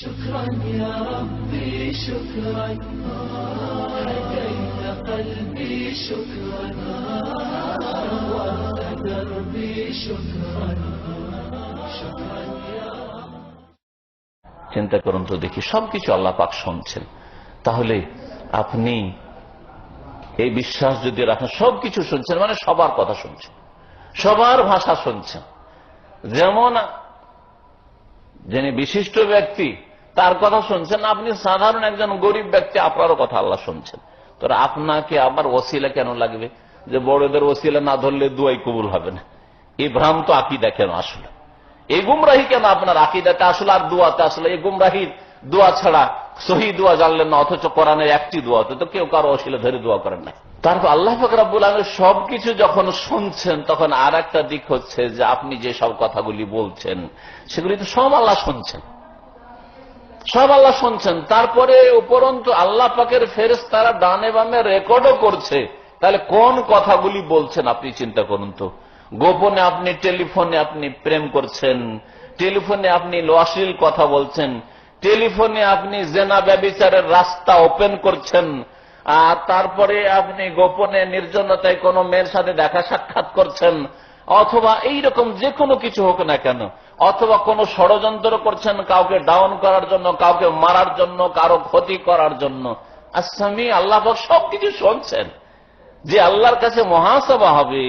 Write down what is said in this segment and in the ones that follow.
شكرا يا ربي شكرا هديت قلبي شكرا نورت دربي شكرا شكرا يا رب। চিন্তা করুন তো দেখি, সবকিছু আল্লাহ পাক শুনছেন, তাহলে আপনি এই বিশ্বাস যদি রাখেন সবকিছু শুনছেন, মানে সবার কথা শুনছেন, সবার ভাষা শুনছেন। যেমন যিনি বিশিষ্ট ব্যক্তি তার কথা শুনছেন, আপনি সাধারণ একজন গরিব ব্যক্তি, আপনারও কথা আল্লাহ শুনছেন। তো আপনাকে আবার ওসিলা কেন লাগবে? যে বড়দের ওসিলা না ধরলে দুয়াই কবুল হবে না, এই ভ্রান্ত আকীদা কেন আসলে? এই গুমরাহি কেন আপনার আকীদাতে আসলে আর দোয়াতে আসলে? এই গুমরাহির দোয়া ছাড়া সহি দোয়া জানলেন না, অথচ কোরআনের একটি দোয়াতে তো কেউ কারো ওসিলা ধরে দোয়া করেন না। তারপর আল্লাহ পাক রব্বুল আলামিন সবকিছু যখন শুনছেন, তখন আর একটা দিক হচ্ছে যে আপনি যে সব কথাগুলি বলছেন সেগুলি তো সব আল্লাহ শুনছেন, সব আল্লাহ শুনছেন। তারপরে উপরন্তু আল্লাহ পাকের ফেরেশতারা ডানে বামে রেকর্ডও করছে। তাহলে কোন কথাগুলি বলছেন আপনি চিন্তা করুন তো। গোপনে আপনি টেলিফোনে আপনি প্রেম করছেন, টেলিফোনে আপনি অশ্লীল কথা বলছেন, টেলিফোনে আপনি জেনা ব্যভিচারের রাস্তা ওপেন করছেন, আর তারপরে আপনি গোপনে নির্জনতায় কোনো মেয়ের সাথে দেখা সাক্ষাৎ করছেন, অথবা এইরকম যে কোনো কিছু হোক না কেন, অথবা কোনো ষড়যন্ত্র করছেন কাউকে ডাউন করার জন্য, কাউকে মারার জন্য, কারো ক্ষতি করার জন্য। আসামি আল্লাহ পাক সবকিছু শুনছেন। যে আল্লাহর কাছে মুহাসাবা হবে,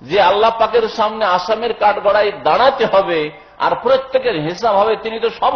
যে আল্লাহ পাকের সামনে আসামের কাঠগড়ায় দাঁড়াতে হবে আর প্রত্যেকের হিসাব হবে, তিনি তো সব